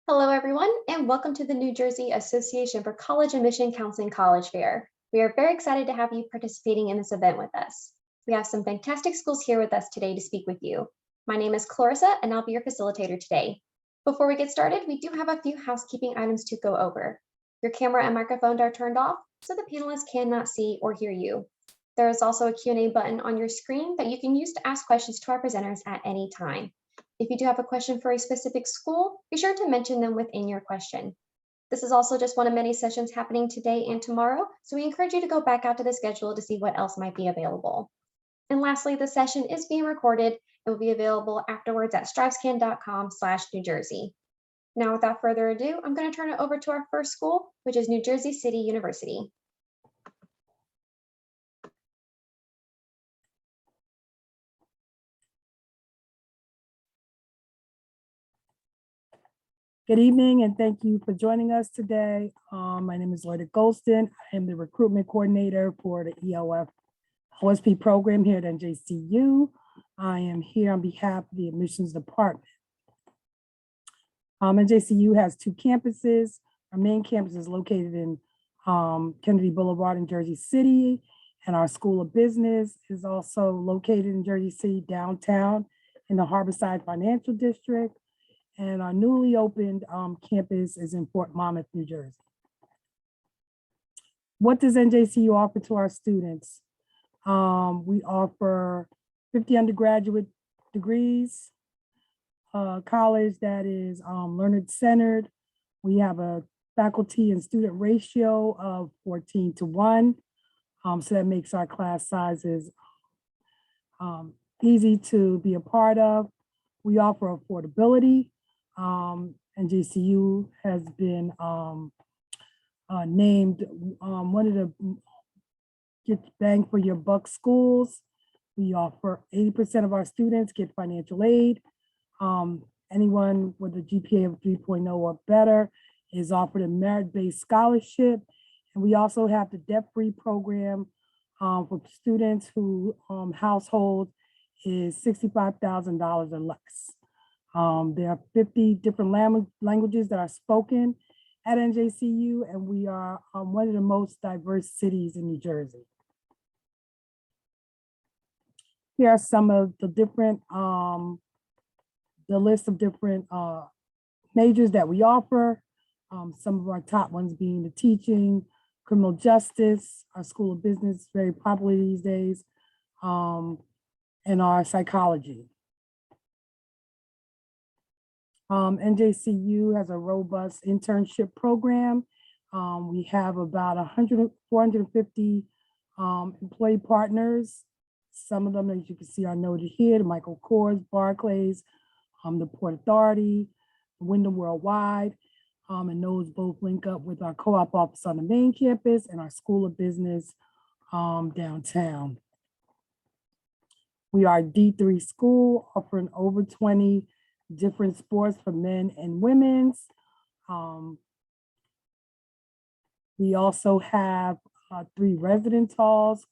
Hello, everyone, and welcome to the New Jersey Association for College Admission Counseling College Fair. We are very excited to have you participating in this event with us. We have some fantastic schools here with us today to speak with you. My name is Clarissa, and I'll be your facilitator today. Before we get started, we do have a few housekeeping items to go over. Your camera and microphone are turned off, so the panelists cannot see or hear you. There is also a Q&A button on your screen that you can use to ask questions to our presenters at any time. If you do have a question for a specific school, be sure to mention them within your question. This is also just one of many sessions happening today and tomorrow, so we encourage you to go back out to the schedule to see what else might be available. And lastly, the session is being recorded and will be available afterwards at strivescan.com/New Jersey. Now, without further ado, I'm going to turn it over to our first school, which is New Jersey City University. Good evening, and thank you for joining us today. My name is Lloyd Golston. I am the recruitment coordinator for the ELF OSP program here at NJCU. I am here on behalf of the admissions department. NJCU has two campuses. Our main campus is located in Kennedy Boulevard in Jersey City, and our School of Business is also located in Jersey City downtown in the Harborside Financial District. And our newly opened campus is in Fort Monmouth, New Jersey. What does NJCU offer to our students? We offer 50 undergraduate degrees, college that is learner-centered. We have a faculty and student ratio of 14:1. So that makes our class sizes easy to be a part of. We offer affordability. NJCU has been named one of the get bang for your buck schools. We offer 80% of our students get financial aid. Anyone with a GPA of 3.0 or better is offered a merit-based scholarship. And we also have the debt-free program for students who household is $65,000 or less. There are 50 different languages that are spoken at NJCU, and we are one of the most diverse cities in New Jersey. Here are some of the different, the list of different majors that we offer. Some of our top ones being the teaching, criminal justice, our School of Business, very popular these days, and our psychology. NJCU has a robust internship program. We have about 450 employee partners. Some of them, as you can see, are noted here: the Michael Kors, Barclays, the Port Authority, Wyndham Worldwide, and those both link up with our co-op office on the main campus and our School of Business downtown. We are a D3 school offering over 20 different sports for men and women's. We also have 3 residence halls: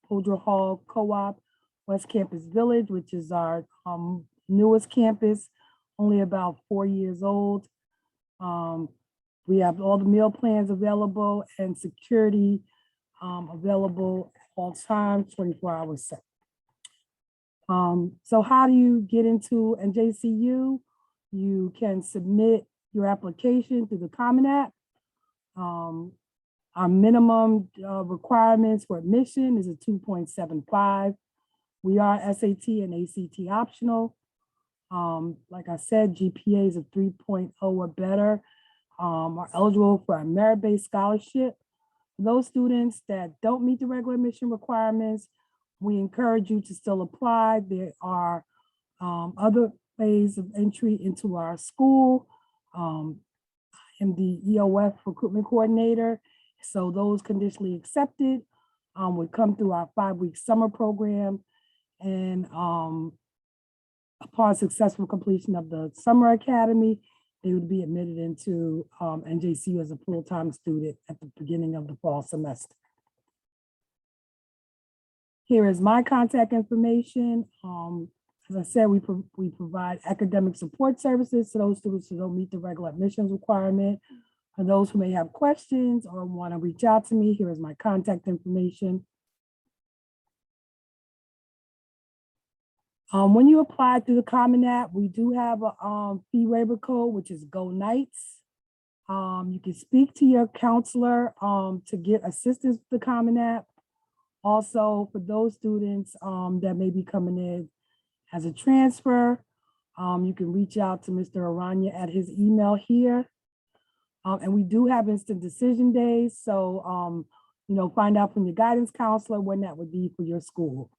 Poudre Hall Co-op, West Campus Village, which is our newest campus, only about 4 years old. We have all the meal plans available and security available at all times, 24 hours set. So how do you get into NJCU? You can submit your application through the Common App. Our minimum requirements for admission is a 2.75. We are SAT and ACT optional. Like I said, GPAs of 3.0 or better are eligible for a merit-based scholarship. For those students that don't meet the regular admission requirements, we encourage you to still apply. There are other ways of entry into our school. I'm the EOF recruitment coordinator. So those conditionally accepted would come through our 5-week summer program. And upon successful completion of the summer academy, they would be admitted into NJCU as a full-time student at the beginning of the fall semester. Here is my contact information. As I said, we provide academic support services to those students who don't meet the regular admissions requirement. For those who may have questions or want to reach out to me, here is my contact information. When you apply through the Common App, we do have a fee waiver code, which is Go Nights. You can speak to your counselor to get assistance with the Common App. Also, for those students that may be coming in as a transfer, you can reach out to Mr. Aranya at his email here. And we do have instant decision days. So, you know, find out from your guidance counselor when that would be for your school.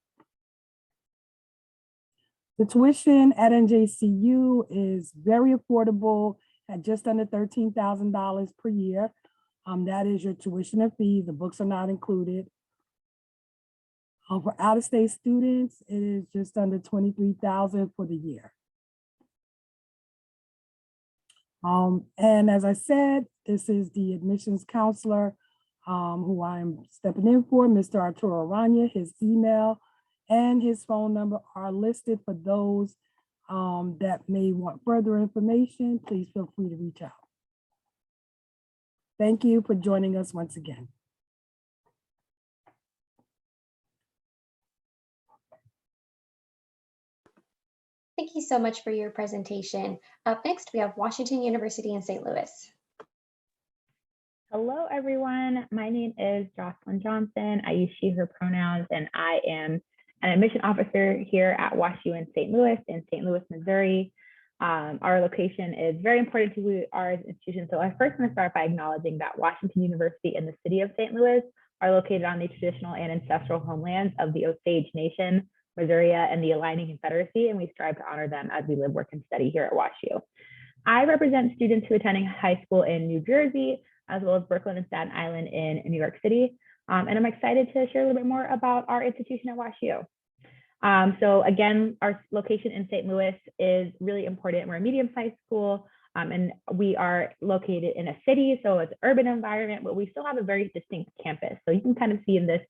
The tuition at NJCU is very affordable at just under $13,000 per year. That is your tuition and fee. The books are not included. For out-of-state students, it is just under $23,000 for the year. And as I said, this is the admissions counselor who I'm stepping in for, Mr. Arturo Aranya. His email and his phone number are listed for those that may want further information. Please feel free to reach out. Thank you for joining us once again. Thank you so much for your presentation. Up next, we have Washington University in St. Louis. Hello, everyone. My name is Jocelyn Johnson. I use she, her pronouns, and I am an admission officer here at WASHU in St. Louis, Missouri. Our location is very important to our institution. So I first want to start by acknowledging that Washington University and the city of St. Louis are located on the traditional and ancestral homelands of the Osage Nation, Missouri, and the Aligning Confederacy, and we strive to honor them as we live, work, and study here at WASHU. I represent students who are attending high school in New Jersey, as well as Brooklyn and Staten Island in New York City. And I'm excited to share a little bit more about our institution at WASHU. So again, our location in St. Louis is really important. We're a medium-sized school, and we are located in a city, so it's an urban environment, but we still have a very distinct campus. So you can kind of see in this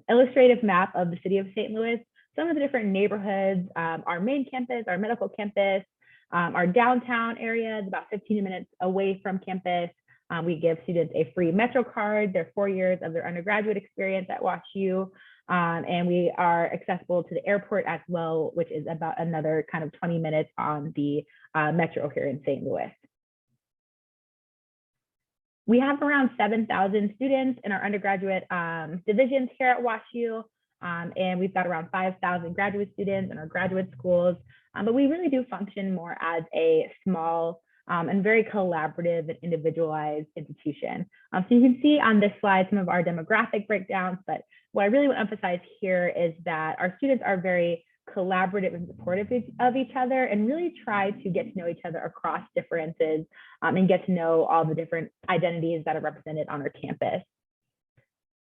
illustrative map of the city of St. Louis some of the different neighborhoods, our main campus, our medical campus, our downtown area is about 15 minutes away from campus. We give students a free Metro card, their 4 years of their undergraduate experience at WASHU, and we are accessible to the airport as well, which is about another kind of 20 minutes on the Metro here in St. Louis. We have around 7,000 students in our undergraduate divisions here at WASHU, and we've got around 5,000 graduate students in our graduate schools, but we really do function more as a small and very collaborative and individualized institution. So you can see on this slide some of our demographic breakdowns, but what I really want to emphasize here is that our students are very collaborative and supportive of each other and really try to get to know each other across differences and get to know all the different identities that are represented on our campus.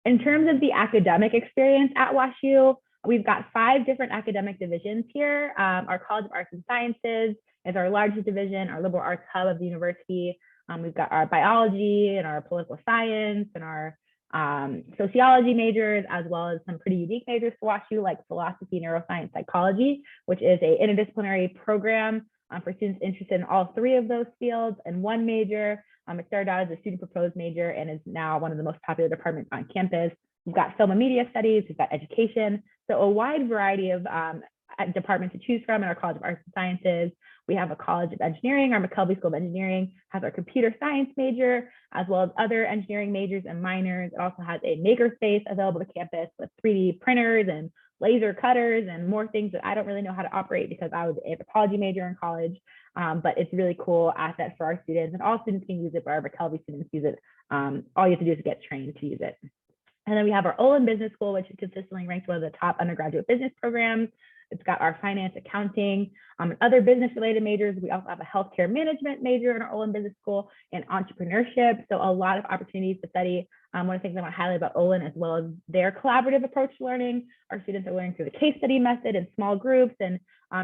In terms of the academic experience at WASHU, we've got 5 different academic divisions here. Our College of Arts and Sciences is our largest division, our liberal arts hub of the university. We've got our biology and our political science and our sociology majors, as well as some pretty unique majors to WASHU, like philosophy, neuroscience, psychology, which is an interdisciplinary program for students interested in all 3 of those fields, and 1 major. It started out as a student proposed major and is now one of the most popular departments on campus. We've got film and media studies, we've got education, so a wide variety of departments to choose from in our College of Arts and Sciences. We have a College of Engineering. Our McKelvey School of Engineering has our computer science major, as well as other engineering majors and minors. It also has a makerspace available to campus with 3D printers and laser cutters and more things that I don't really know how to operate because I was an anthropology major in college. But it's a really cool asset for our students, and all students can use it, but our McKelvey students use it. All you have to do is get trained to use it. And then we have our Olin Business School, which is consistently ranked one of the top undergraduate business programs. It's got our finance, accounting, and other business-related majors. We also have a healthcare management major in our Olin Business School and entrepreneurship. So a lot of opportunities to study. One of the things I want to highlight about Olin, as well as their collaborative approach to learning. Our students are learning through the case study method in small groups and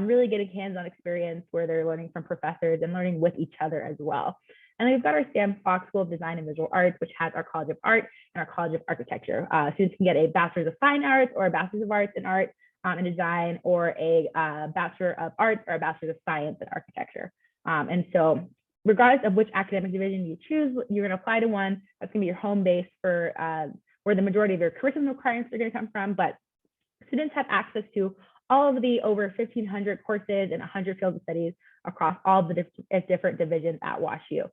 really getting hands-on experience where they're learning from professors and learning with each other as well. And then we've got our Sam Fox School of Design and Visual Arts, which has our College of Art and our College of Architecture. Students can get a Bachelor's of Fine Arts or a Bachelor's of Arts in Art in design, or a Bachelor of Arts or a Bachelor of Science in architecture. And so regardless of which academic division you choose, you're going to apply to one. That's going to be your home base for where the majority of your curriculum requirements are going to come from. But students have access to all of the over 1,500 courses and 100 fields of studies across all the different divisions at WASHU.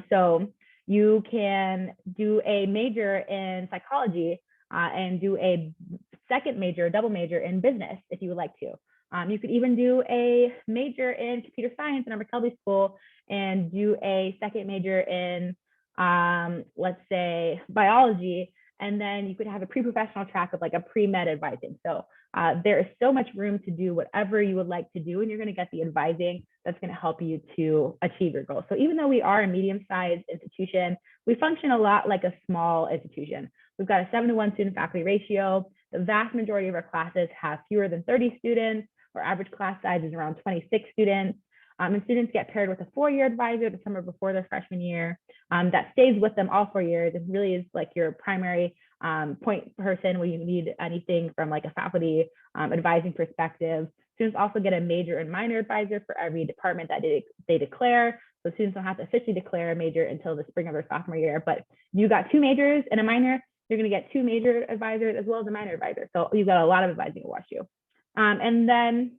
So you can do a major in psychology and do a second major, double major in business if you would like to. You could even do a major in computer science in our McKelvey School and do a second major in, let's say, biology. And then you could have a pre-professional track of like a pre-med advising. So there is so much room to do whatever you would like to do, and you're going to get the advising that's going to help you to achieve your goals. So even though we are a medium-sized institution, we function a lot like a small institution. We've got a 7-to-1 student-faculty ratio. The vast majority of our classes have fewer than 30 students. Our average class size is around 26 students. And students get paired with a 4-year advisor the summer before their freshman year that stays with them all 4 years and really is like your primary point person when you need anything from like a faculty advising perspective. Students also get a major and minor advisor for every department that they declare. So students don't have to officially declare a major until the spring of their sophomore year. But you got 2 majors and a minor, you're going to get 2 major advisors as well as a minor advisor. So you've got a lot of advising at WashU. And then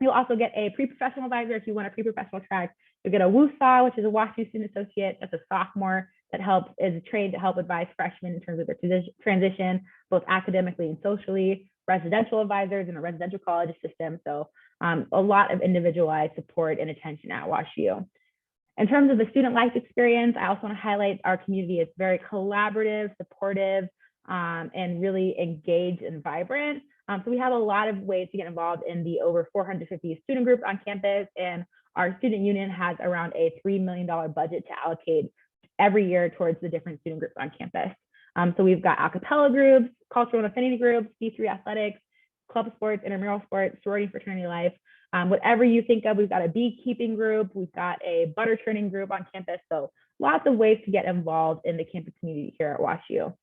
you'll also get a pre-professional advisor if you want a pre-professional track. You'll get a WUSA, which is a WashU student associate. That's a sophomore that is trained to help advise freshmen in terms of their transition, both academically and socially. Residential advisors in a residential college system. So a lot of individualized support and attention at WashU. In terms of the student life experience, I also want to highlight our community is very collaborative, supportive, and really engaged and vibrant. So we have a lot of ways to get involved in the over 450 student groups on campus, and our student union has around a $3 million budget to allocate every year towards the different student groups on campus. So we've got a cappella groups, cultural and affinity groups, C3 athletics, club sports, intramural sports, sorority, fraternity life. Whatever you think of, we've got a beekeeping group, we've got a butter churning group on campus. So lots of ways to get involved in the campus community here at WashU.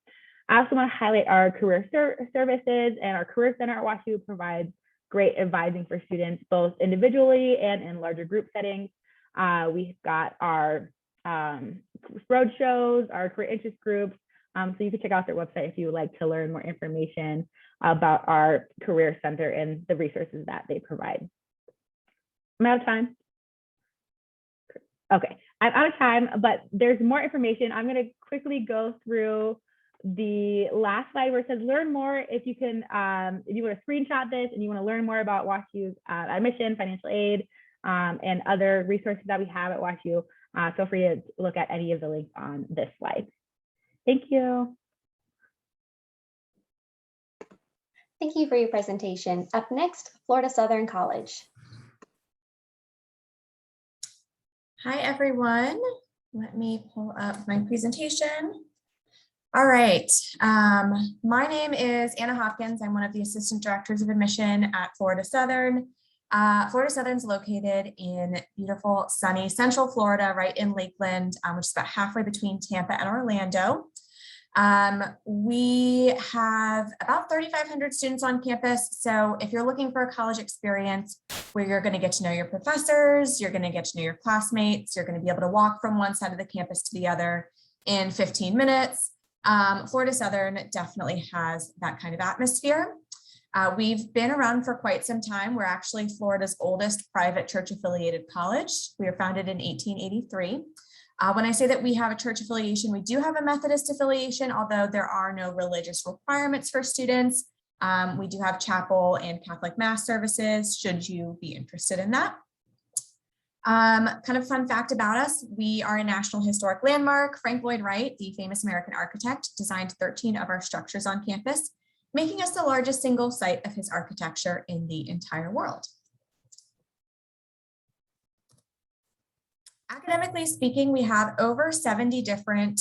I also want to highlight our career services, and our career center at WashU provides great advising for students, both individually and in larger group settings. We've got our road shows, our career interest groups. So you can check out their website if you would like to learn more information about our career center and the resources that they provide. I'm out of time. Okay, I'm out of time, but there's more information. I'm going to quickly go through the last slide where it says learn more. If you can, if you want to screenshot this and you want to learn more about WashU's admission, financial aid, and other resources that we have at WashU, feel free to look at any of the links on this slide. Thank you. Thank you for your presentation. Up next, Florida Southern College. Hi, everyone. Let me pull up my presentation. All right. My name is Anna Hopkins. I'm one of the Assistant Directors of Admission at Florida Southern. Florida Southern is located in beautiful, sunny Central Florida, right in Lakeland, which is about halfway between Tampa and Orlando. We have about 3,500 students on campus. So if you're looking for a college experience where you're going to get to know your professors, you're going to get to know your classmates, you're going to be able to walk from one side of the campus to the other in 15 minutes, Florida Southern definitely has that kind of atmosphere. We've been around for quite some time. We're actually Florida's oldest private church affiliated college. We were founded in 1883. When I say that we have a church affiliation, we do have a Methodist affiliation, although there are no religious requirements for students. We do have chapel and Catholic mass services, should you be interested in that. Kind of fun fact about us, we are a National Historic Landmark. Frank Lloyd Wright, the famous American architect, designed 13 of our structures on campus, making us the largest single site of his architecture in the entire world. Academically speaking, we have over 70 different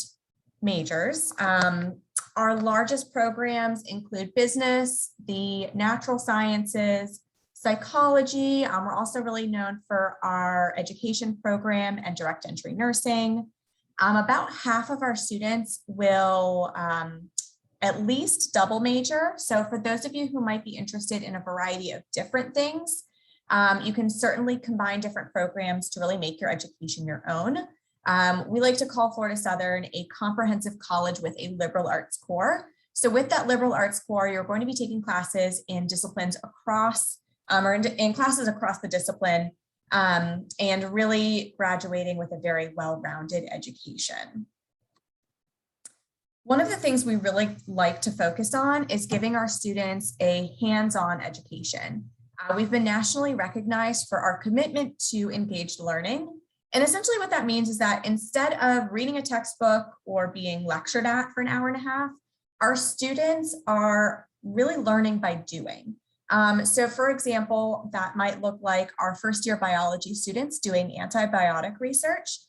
majors. Our largest programs include business, the natural sciences, psychology. We're also really known for our education program and direct entry nursing. About half of our students will at least double major. So for those of you who might be interested in a variety of different things, you can certainly combine different programs to really make your education your own. We like to call Florida Southern a comprehensive college with a liberal arts core. So with that liberal arts core, you're going to be taking classes in disciplines across, or in classes across the discipline, and really graduating with a very well-rounded education. One of the things we really like to focus on is giving our students a hands-on education. We've been nationally recognized for our commitment to engaged learning. And essentially what that means is that instead of reading a textbook or being lectured at for an hour and a half, our students are really learning by doing. So for example, that might look like our first year biology students doing antibiotic research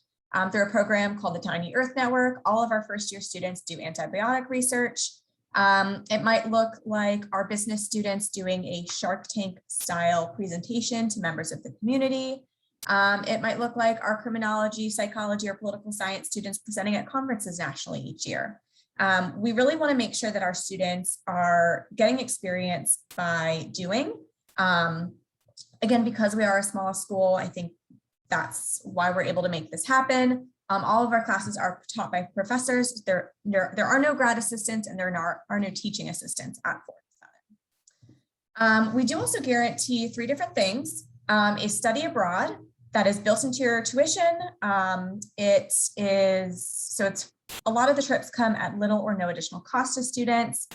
through a program called the Tiny Earth Network. All of our first year students do antibiotic research. It might look like our business students doing a Shark Tank style presentation to members of the community. It might look like our criminology, psychology, or political science students presenting at conferences nationally each year. We really want to make sure that our students are getting experience by doing. Again, because we are a small school, I think that's why we're able to make this happen. All of our classes are taught by professors. There are no grad assistants and there are no teaching assistants at Florida Southern. We do also guarantee 3 different things. A study abroad that is built into your tuition. It's a lot of the trips come at little or no additional cost to students.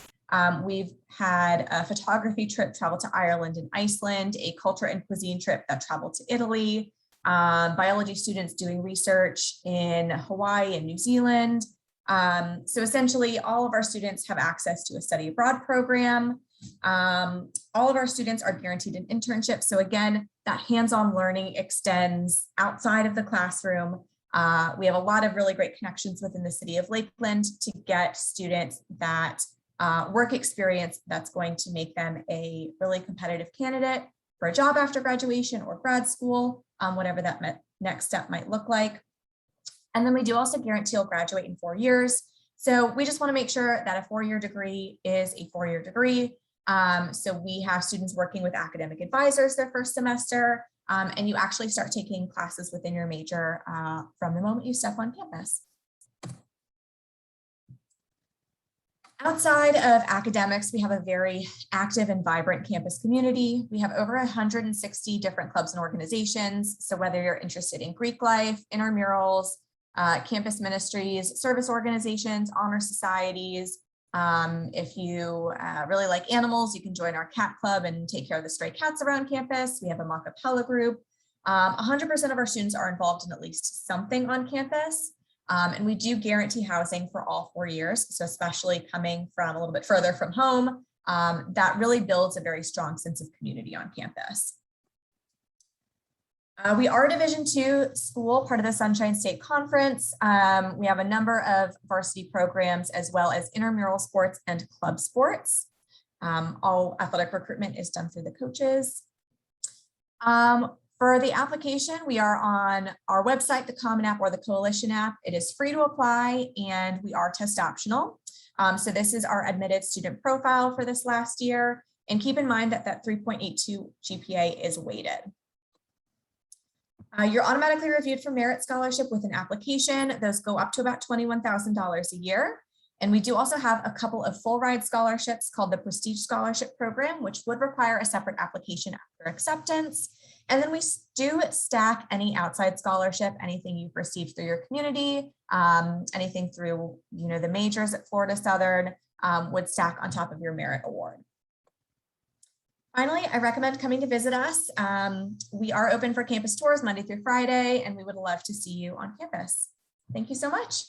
We've had a photography trip travel to Ireland and Iceland, a culture and cuisine trip that traveled to Italy, biology students doing research in Hawaii and New Zealand. So essentially all of our students have access to a study abroad program. All of our students are guaranteed an internship. So again, that hands-on learning extends outside of the classroom. We have a lot of really great connections within the city of Lakeland to get students that work experience that's going to make them a really competitive candidate for a job after graduation or grad school, whatever that next step might look like. And then we do also guarantee you'll graduate in 4 years. So we just want to make sure that a 4-year degree is a 4-year degree. So we have students working with academic advisors their first semester, and you actually start taking classes within your major from the moment you step on campus. Outside of academics, we have a very active and vibrant campus community. We have over 160 different clubs and organizations. So whether you're interested in Greek life, intramurals, campus ministries, service organizations, honor societies, if you really like animals, you can join our cat club and take care of the stray cats around campus. We have a mock capella group. 100% of our students are involved in at least something on campus. And we do guarantee housing for all 4 years. So especially coming from a little bit further from home, that really builds a very strong sense of community on campus. We are a Division II school, part of the Sunshine State Conference. We have a number of varsity programs as well as intramural sports and club sports. All athletic recruitment is done through the coaches. For the application, we are on our website, the Common App or the Coalition app. It is free to apply and we are test optional. So this is our admitted student profile for this last year. And keep in mind that that 3.82 GPA is weighted. You're automatically reviewed for merit scholarship with an application. Those go up to about $21,000 a year. And we do also have a couple of full ride scholarships called the Prestige Scholarship Program, which would require a separate application after acceptance. And then we do stack any outside scholarship, anything you've received through your community, anything through the majors at Florida Southern would stack on top of your merit award. Finally, I recommend coming to visit us. We are open for campus tours Monday through Friday, and we would love to see you on campus. Thank you so much.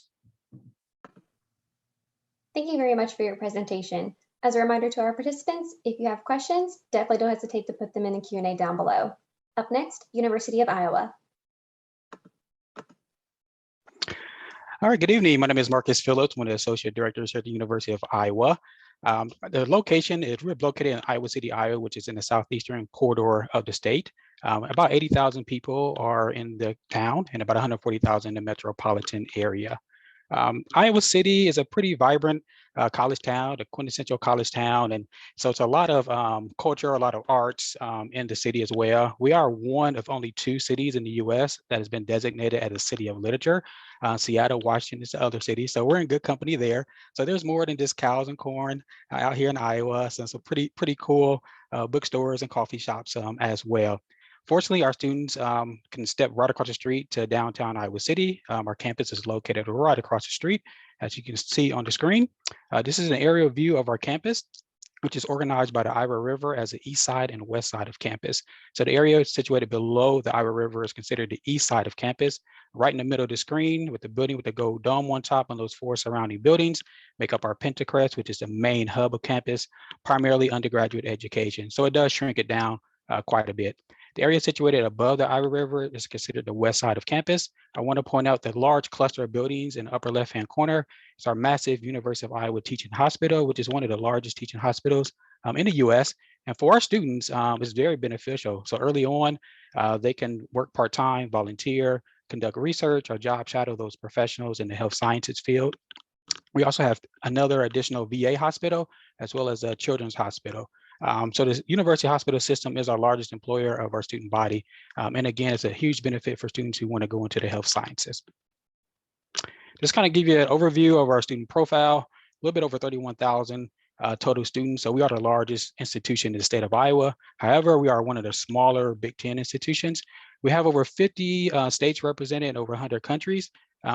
Thank you very much for your presentation. As a reminder to our participants, if you have questions, definitely don't hesitate to put them in the Q&A down below. Up next, University of Iowa. All right, good evening. My name is Marcus Phillips, one of the associate directors here at the University of Iowa. The location is we're located in Iowa City, Iowa, which is in the southeastern corridor of the state. About 80,000 people are in the town and about 140,000 in the metropolitan area. Iowa City is a pretty vibrant college town, the quintessential college town. And so it's a lot of culture, a lot of arts in the city as well. We are one of only 2 cities in the US that has been designated as a city of literature. Seattle, Washington is the other city. So we're in good company there. So there's more than just cows and corn out here in Iowa. So some pretty cool bookstores and coffee shops as well. Fortunately, our students can step right across the street to downtown Iowa City. Our campus is located right across the street, as you can see on the screen. This is an aerial view of our campus, which is organized by the Iowa River as the east side and west side of campus. So the area situated below the Iowa River is considered the east side of campus. Right in the middle of the screen with the building with the gold dome on top, and those 4 surrounding buildings make up our Pentacrest, which is the main hub of campus, primarily undergraduate education. So it does shrink it down quite a bit. The area situated above the Iowa River is considered the west side of campus. I want to point out the large cluster of buildings in the upper left-hand corner. It's our massive University of Iowa Teaching Hospital, which is one of the largest teaching hospitals in the US. And for our students, it's very beneficial. So early on, they can work part-time, volunteer, conduct research, or job shadow those professionals in the health sciences field. We also have another additional VA hospital, as well as a children's hospital. So the university hospital system is our largest employer of our student body. And again, it's a huge benefit for students who want to go into the health sciences. Just kind of give you an overview of our student profile, a little bit over 31,000 total students. So we are the largest institution in the state of Iowa. However, we are one of the smaller Big Ten institutions. We have over 50 states represented in over 100 countries.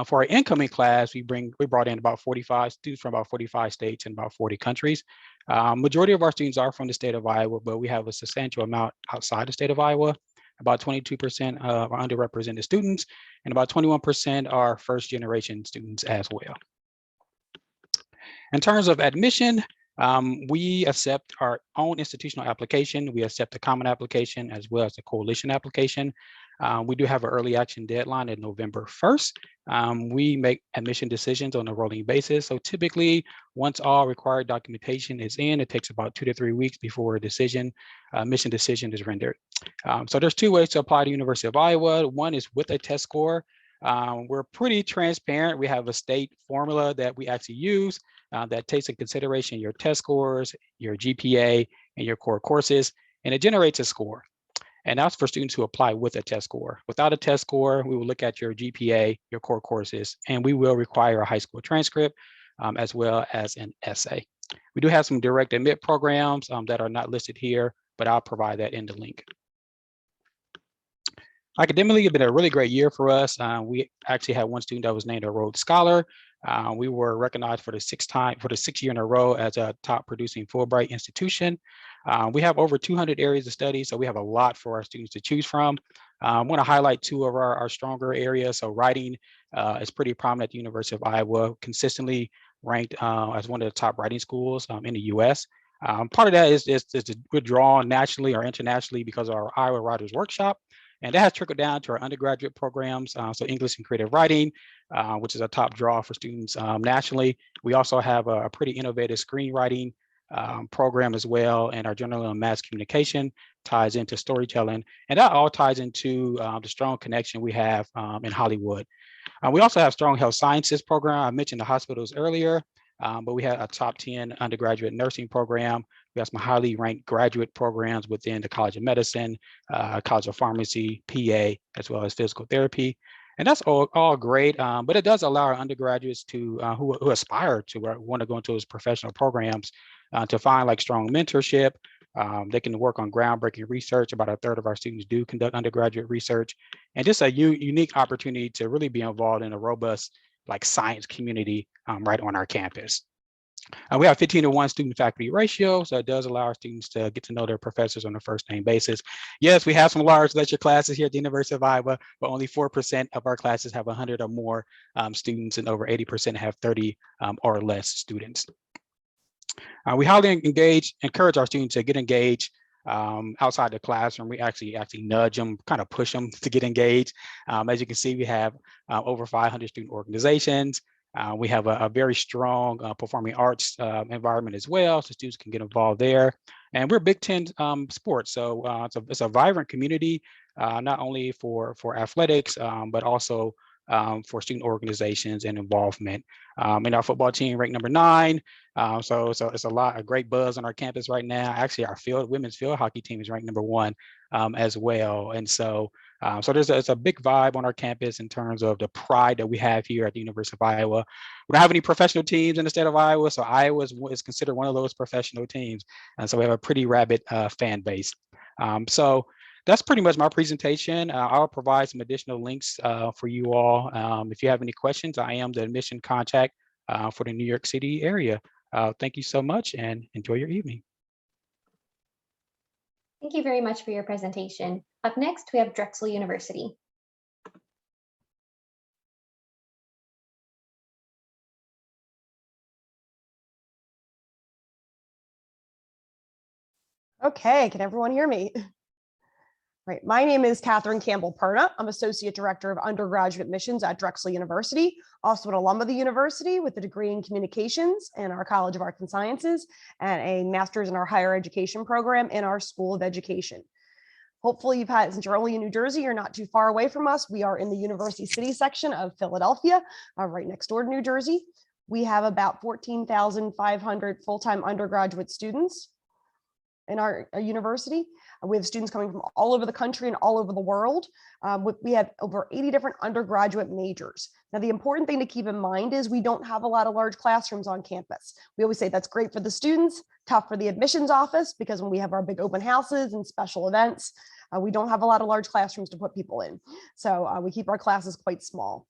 For our incoming class, we brought in about 45 students from about 45 states and about 40 countries. Majority of our students are from the state of Iowa, but we have a substantial amount outside the state of Iowa. About 22% of our underrepresented students, and about 21% are first generation students as well. In terms of admission, we accept our own institutional application. We accept the common application as well as the coalition application. We do have an early action deadline at November 1st. We make admission decisions on a rolling basis. So typically, once all required documentation is in, it takes about 2 to 3 weeks before a admission decision is rendered. So there's 2 ways to apply to University of Iowa. One is with a test score. We're pretty transparent. We have a state formula that we actually use that takes into consideration your test scores, your GPA, and your core courses, and it generates a score. And that's for students who apply with a test score. Without a test score, we will look at your GPA, your core courses, and we will require a high school transcript as well as an essay. We do have some direct admit programs that are not listed here, but I'll provide that in the link. Academically, it's been a really great year for us. We actually had one student that was named a Rhodes Scholar. We were recognized for the 6th year in a row as a top producing Fulbright institution. We have over 200 areas of study, so we have a lot for our students to choose from. I want to highlight 2 of our stronger areas. So writing is pretty prominent at the University of Iowa, consistently ranked as one of the top writing schools in the US. Part of that is we're drawn nationally or internationally because of our Iowa Writers Workshop. And that has trickled down to our undergraduate programs, so English and Creative Writing, which is a top draw for students nationally. We also have a pretty innovative screenwriting program as well, and our Journalism and Mass Communication ties into storytelling. And that all ties into the strong connection we have in Hollywood. We also have strong health sciences program. I mentioned the hospitals earlier, but we have a top 10 undergraduate nursing program. We have some highly ranked graduate programs within the College of Medicine, College of Pharmacy, PA, as well as physical therapy. And that's all great, but it does allow our undergraduates to who aspire to want to go into those professional programs to find like strong mentorship. They can work on groundbreaking research. About a third of our students do conduct undergraduate research, and just a unique opportunity to really be involved in a robust like science community right on our campus. We have 15-to-1 student faculty ratio, so it does allow our students to get to know their professors on a first name basis. Yes, we have some large lecture classes here at the University of Iowa, but only 4% of our classes have 100 or more students, and over 80% have 30 or less students. We highly encourage our students to get engaged outside the classroom. We actually nudge them, kind of push them to get engaged. As you can see, we have over 500 student organizations. We have a very strong performing arts environment as well, so students can get involved there. And we're Big Ten sports, so it's a vibrant community, not only for athletics, but also for student organizations and involvement. And our football team ranked number 9. So it's a great buzz on our campus right now. Actually, our women's field hockey team is ranked number 1 as well. And so there's a big vibe on our campus in terms of the pride that we have here at the University of Iowa. We don't have any professional teams in the state of Iowa, so Iowa is considered one of those professional teams. And so we have a pretty rabid fan base. So that's pretty much my presentation. I'll provide some additional links for you all. If you have any questions, I am the admission contact for the New York City area. Thank you so much and enjoy your evening. Thank you very much for your presentation. Up next, we have Drexel University. Okay, can everyone hear me? Right, my name is Catherine Campbell-Perna. I'm Associate Director of Undergraduate Admissions at Drexel University, also an alum of the university with a degree in Communications in our College of Arts and Sciences and a master's in our higher education program in our School of Education. Hopefully since you're only in New Jersey, you're not too far away from us. We are in the University City section of Philadelphia, right next door to New Jersey. We have about 14,500 full-time undergraduate students in our university. We have students coming from all over the country and all over the world. We have over 80 different undergraduate majors. Now, the important thing to keep in mind is we don't have a lot of large classrooms on campus. We always say that's great for the students, tough for the admissions office, because when we have our big open houses and special events, we don't have a lot of large classrooms to put people in. So we keep our classes quite small.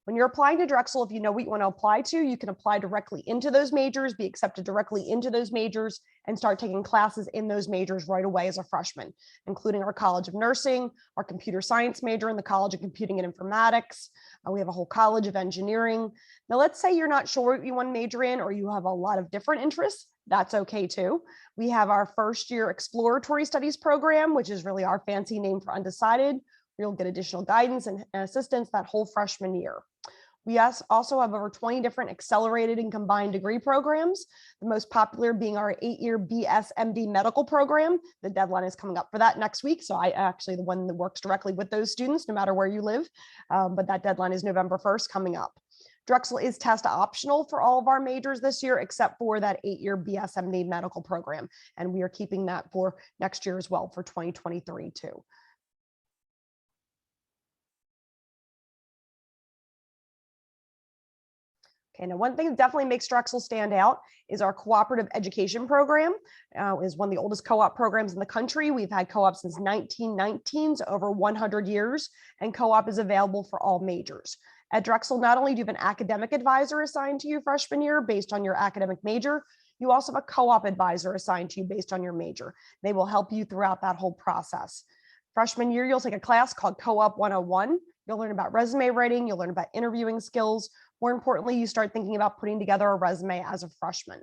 When you're applying to Drexel, if you know what you want to apply to, you can apply directly into those majors, be accepted directly into those majors, and start taking classes in those majors right away as a freshman, including our College of Nursing, our computer science major in the College of Computing and Informatics. We have a whole College of Engineering. Now, let's say you're not sure what you want to major in, or you have a lot of different interests. That's okay too. We have our first year exploratory studies program, which is really our fancy name for undecided. You'll get additional guidance and assistance that whole freshman year. We also have over 20 different accelerated and combined degree programs, the most popular being our 8-year BS-MD medical program. The deadline is coming up for that next week, so I actually the one that works directly with those students, no matter where you live, but that deadline is November 1st coming up. Drexel is test optional for all of our majors this year, except for that 8-year BS-MD medical program, and we are keeping that for next year as well for 2023 too. Okay, now one thing that definitely makes Drexel stand out is our cooperative education program. Is one of the oldest co-op programs in the country. We've had co-op since 1919, so over 100 years, and co-op is available for all majors. At Drexel, not only do you have an academic advisor assigned to you freshman year based on your academic major, you also have a co-op advisor assigned to you based on your major. They will help you throughout that whole process. Freshman year, you'll take a class called Co-op 101. You'll learn about resume writing, you'll learn about interviewing skills. More importantly, you start thinking about putting together a resume as a freshman.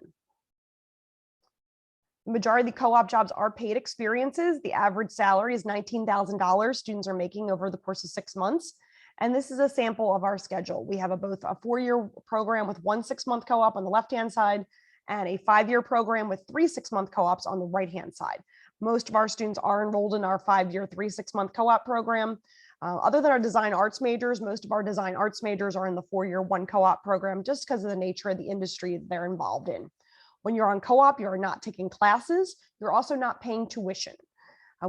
The majority of the co-op jobs are paid experiences. The average salary is $19,000 students are making over the course of 6 months. And this is a sample of our schedule. We have both a 4-year program with 1 6-month co-op on the left-hand side and a 5-year program with 3 6-month co-ops on the right-hand side. Most of our students are enrolled in our 5-year, 3 6-month co-op program. Other than our design arts majors, most of our design arts majors are in the 4-year 1 co-op program just because of the nature of the industry they're involved in. When you're on co-op, you're not taking classes. You're also not paying tuition.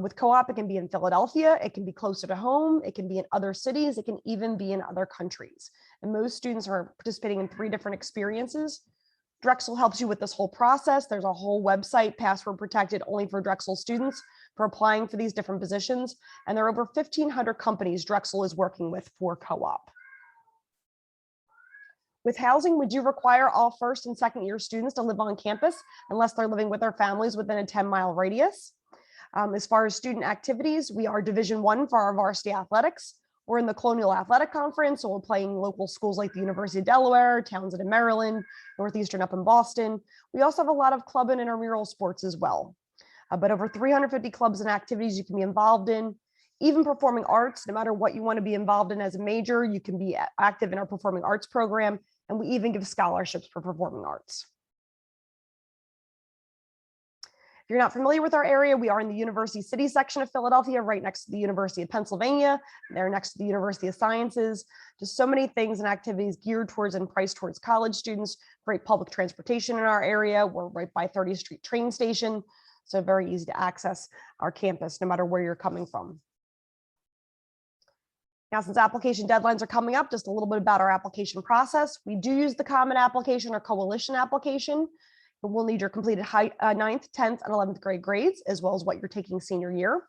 With co-op, it can be in Philadelphia, it can be closer to home, it can be in other cities, it can even be in other countries. And most students are participating in 3 different experiences. Drexel helps you with this whole process. There's a whole website, password protected only for Drexel students, for applying for these different positions. And there are over 1,500 companies Drexel is working with for co-op. With housing, would you require all 1st and 2nd year students to live on campus unless they're living with their families within a 10-mile radius? As far as student activities, we are Division I for our varsity athletics. We're in the Colonial Athletic Conference, so we're playing local schools like the University of Delaware, Townsend in Maryland, Northeastern up in Boston. We also have a lot of club and intramural sports as well. But over 350 clubs and activities you can be involved in. Even performing arts, no matter what you want to be involved in as a major, you can be active in our performing arts program, and we even give scholarships for performing arts. If you're not familiar with our area, we are in the University City section of Philadelphia, right next to the University of Pennsylvania. They're next to the University of Sciences. Just so many things and activities geared towards and priced towards college students. Great public transportation in our area. We're right by 30th Street train station, so very easy to access our campus no matter where you're coming from. Now, since application deadlines are coming up, just a little bit about our application process. We do use the common application or coalition application, but we'll need your completed 9th, 10th, and 11th grade grades, as well as what you're taking senior year.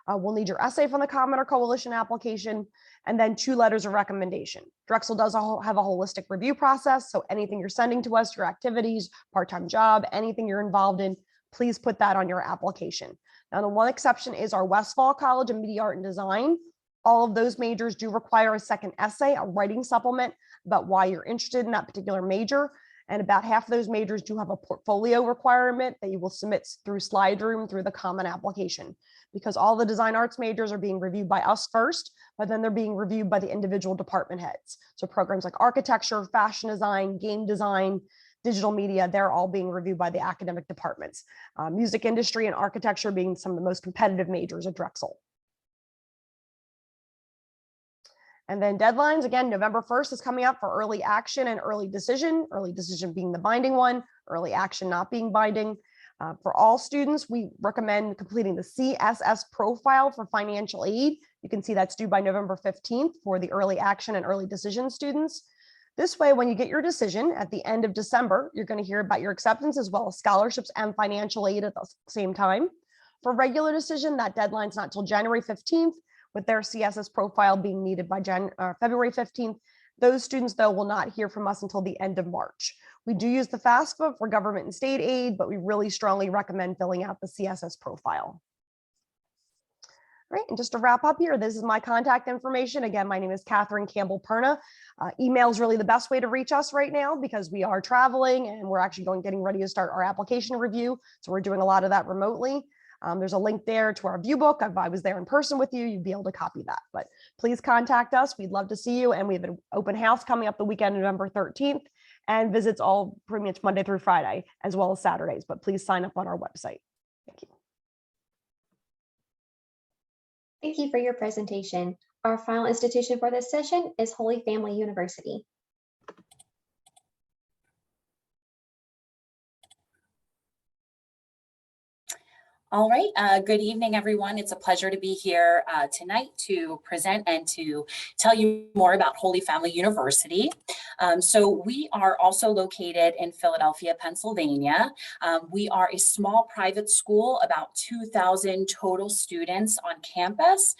We'll need your essay from the common or coalition application, and then 2 letters of recommendation. Drexel does have a holistic review process, so anything you're sending to us, your activities, part-time job, anything you're involved in, please put that on your application. Now, the one exception is our Westfall College of Media, Art, and Design. All of those majors do require a second essay, a writing supplement about why you're interested in that particular major. And about half of those majors do have a portfolio requirement that you will submit through Slide Room through the common application, because all the design arts majors are being reviewed by us first, but then they're being reviewed by the individual department heads. So programs like architecture, fashion design, game design, digital media, they're all being reviewed by the academic departments. Music industry and architecture being some of the most competitive majors at Drexel. And then deadlines, again, November 1st is coming up for early action and early decision being the binding one, early action not being binding. For all students, we recommend completing the CSS profile for financial aid. You can see that's due by November 15th for the early action and early decision students. This way, when you get your decision at the end of December, you're going to hear about your acceptance as well as scholarships and financial aid at the same time. For regular decision, that deadline's not till January 15th, with their CSS profile being needed by February 15th. Those students, though, will not hear from us until the end of March. We do use the FAFSA for government and state aid, but we really strongly recommend filling out the CSS profile. All right, and just to wrap up here, this is my contact information. Again, my name is Catherine Campbell-Perna. Email is really the best way to reach us right now because we are traveling and we're actually getting ready to start our application review. So we're doing a lot of that remotely. There's a link there to our view book. If I was there in person with you, you'd be able to copy that. But please contact us. We'd love to see you. And we have an open house coming up the weekend, November 13th, and visits all pretty much Monday through Friday, as well as Saturdays. But please sign up on our website. Thank you. Thank you for your presentation. Our final institution for this session is Holy Family University. All right, good evening, everyone. It's a pleasure to be here tonight to present and to tell you more about Holy Family University. So we are also located in Philadelphia, Pennsylvania. We are a small private school, about 2,000 total students on campus.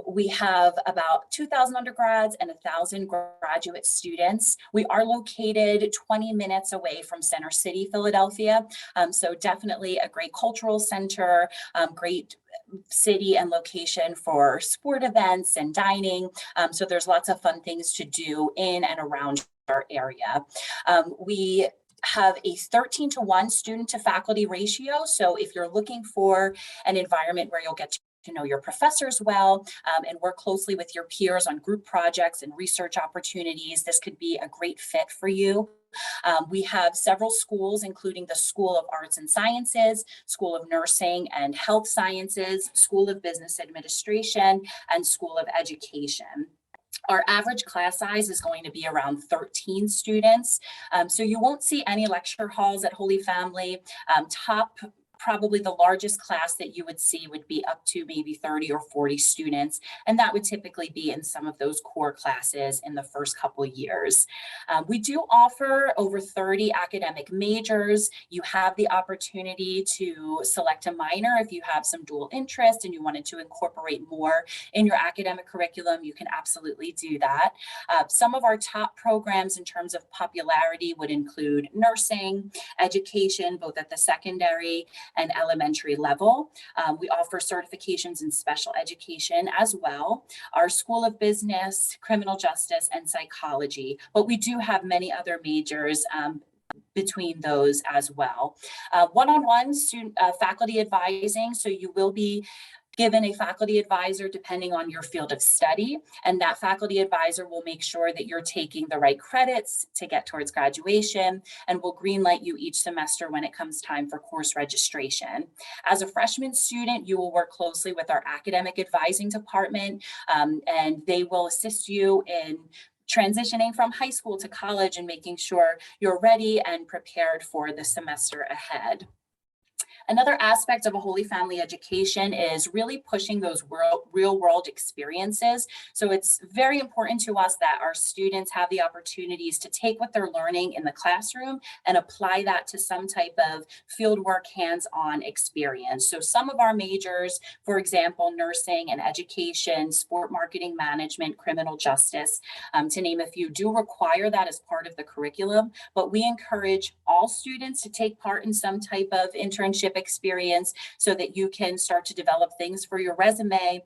We have about 2,000 undergrads and 1,000 graduate students. We are located 20 minutes away from Center City, Philadelphia. So definitely a great cultural center. Great city and location for sport events and dining. So there's lots of fun things to do in and around our area. We have a 13-to-1 student to faculty ratio. So if you're looking for an environment where you'll get to know your professors well and work closely with your peers on group projects and research opportunities, this could be a great fit for you. We have several schools, including the School of Arts and Sciences, School of Nursing and Health Sciences, School of Business Administration, and School of Education. Our average class size is going to be around 13 students. So you won't see any lecture halls at Holy Family. Probably the largest class that you would see would be up to maybe 30 or 40 students. And that would typically be in some of those core classes in the first couple of years. We do offer over 30 academic majors. You have the opportunity to select a minor if you have some dual interest and you wanted to incorporate more in your academic curriculum, you can absolutely do that. Some of our top programs in terms of popularity would include nursing, education, both at the secondary and elementary level. We offer certifications in special education as well. Our School of Business, Criminal Justice, and Psychology, but we do have many other majors between those as well. One-on-one student faculty advising, so you will be given a faculty advisor depending on your field of study, and that faculty advisor will make sure that you're taking the right credits to get towards graduation and will greenlight you each semester when it comes time for course registration. As a freshman student, you will work closely with our academic advising department, and they will assist you in transitioning from high school to college and making sure you're ready and prepared for the semester ahead. Another aspect of a Holy Family education is really pushing those real world experiences. So it's very important to us that our students have the opportunities to take what they're learning in the classroom and apply that to some type of fieldwork hands-on experience. So some of our majors, for example, nursing and education, sport marketing management, criminal justice, to name a few, do require that as part of the curriculum, but we encourage all students to take part in some type of internship experience so that you can start to develop things for your resume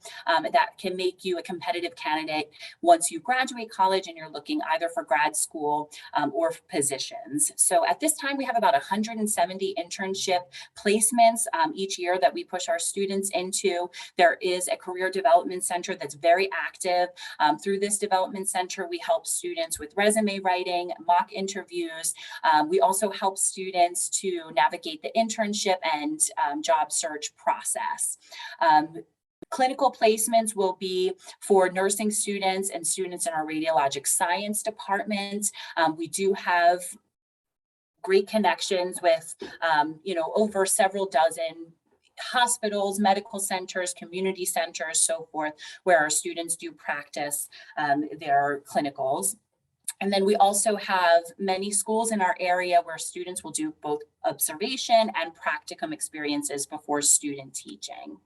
that can make you a competitive candidate once you graduate college and you're looking either for grad school or positions. So at this time, we have about 170 internship placements each year that we push our students into. There is a career development center that's very active. Through this development center, we help students with resume writing, mock interviews. We also help students to navigate the internship and job search process. Clinical placements will be for nursing students and students in our radiologic science department. We do have great connections with, over several dozen hospitals, medical centers, community centers, so forth, where our students do practice their clinicals. And then we also have many schools in our area where students will do both observation and practicum experiences before student teaching.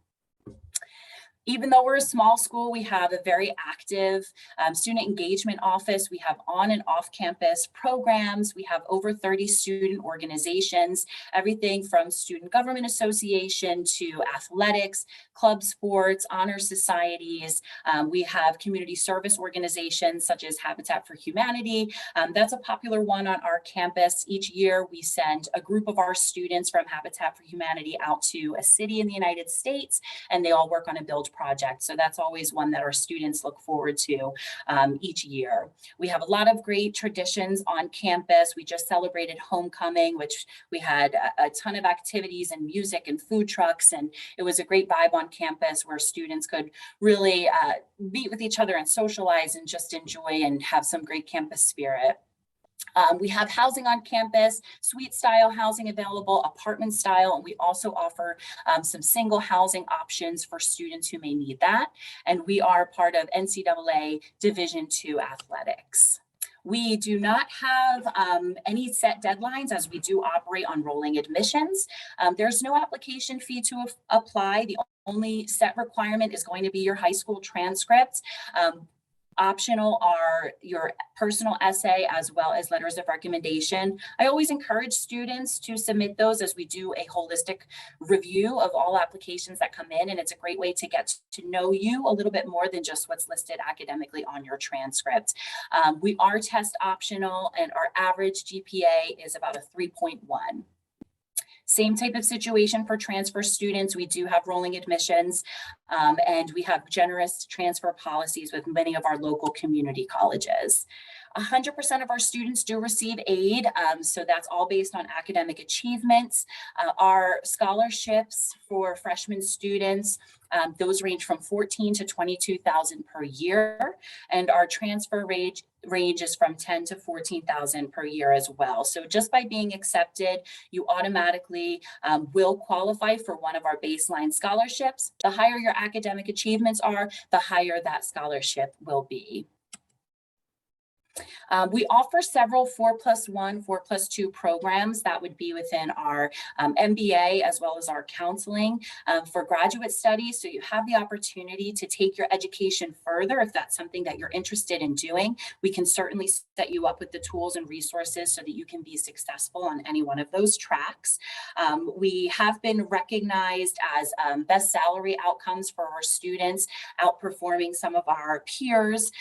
Even though we're a small school, we have a very active student engagement office. We have on and off campus programs. We have over 30 student organizations, everything from student government association to athletics, club sports, honor societies. We have community service organizations such as Habitat for Humanity. That's a popular one on our campus. Each year, we send a group of our students from Habitat for Humanity out to a city in the United States, and they all work on a build project. So that's always one that our students look forward to each year. We have a lot of great traditions on campus. We just celebrated homecoming, which we had a ton of activities and music and food trucks. And it was a great vibe on campus where students could really meet with each other and socialize and just enjoy and have some great campus spirit. We have housing on campus, suite style housing available, apartment style, and we also offer some single housing options for students who may need that. And we are part of NCAA Division II athletics. We do not have any set deadlines as we do operate on rolling admissions. There's no application fee to apply. The only set requirement is going to be your high school transcripts. Optional are your personal essay as well as letters of recommendation. I always encourage students to submit those as we do a holistic review of all applications that come in, and it's a great way to get to know you a little bit more than just what's listed academically on your transcript. We are test optional, and our average GPA is about a 3.1. Same type of situation for transfer students. We do have rolling admissions, and we have generous transfer policies with many of our local community colleges. 100% of our students do receive aid, so that's all based on academic achievements. Our scholarships for freshman students, those range from $14,000 to $22,000 per year, and our transfer range is from $10,000 to $14,000 per year as well. So just by being accepted, you automatically will qualify for one of our baseline scholarships. The higher your academic achievements are, the higher that scholarship will be. We offer several 4+1, 4+2 programs that would be within our MBA as well as our counseling for graduate studies. So you have the opportunity to take your education further if that's something that you're interested in doing. We can certainly set you up with the tools and resources so that you can be successful on any one of those tracks. We have been recognized as best salary outcomes for our students, outperforming some of our peers.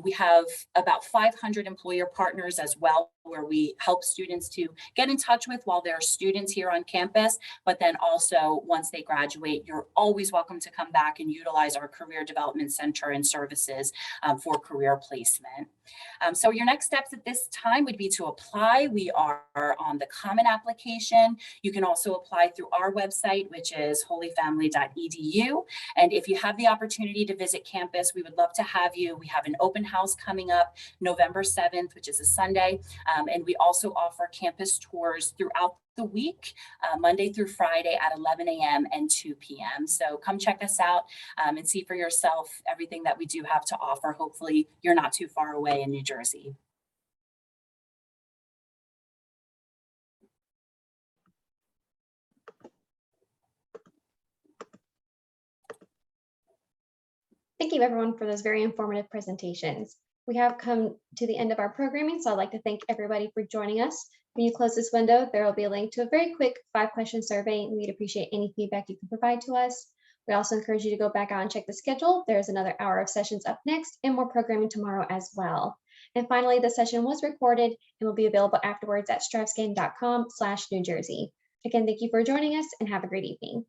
We have about 500 200 employer partners as well, where we help students to get in touch with while they're students here on campus. But then also once they graduate, you're always welcome to come back and utilize our Career Development Center and services for career placement. So your next steps at this time would be to apply. We are on the Common Application. You can also apply through our website, which is holyfamily.edu. And if you have the opportunity to visit campus, we would love to have you. We have an open house coming up November 7th, which is a Sunday. And we also offer campus tours throughout the week, Monday through Friday at 11 a.m. and 2 p.m. So come check us out and see for yourself everything that we do have to offer. Hopefully you're not too far away in New Jersey. Thank you everyone for those very informative presentations. We have come to the end of our programming, so I'd like to thank everybody for joining us. When you close this window, there will be a link to a very quick 5-question survey, and we'd appreciate any feedback you can provide to us. We also encourage you to go back out and check the schedule. There's another hour of sessions up next and more programming tomorrow as well. And finally, the session was recorded and will be available afterwards at strivescan.com/New Jersey. Again, thank you for joining us and have a great evening.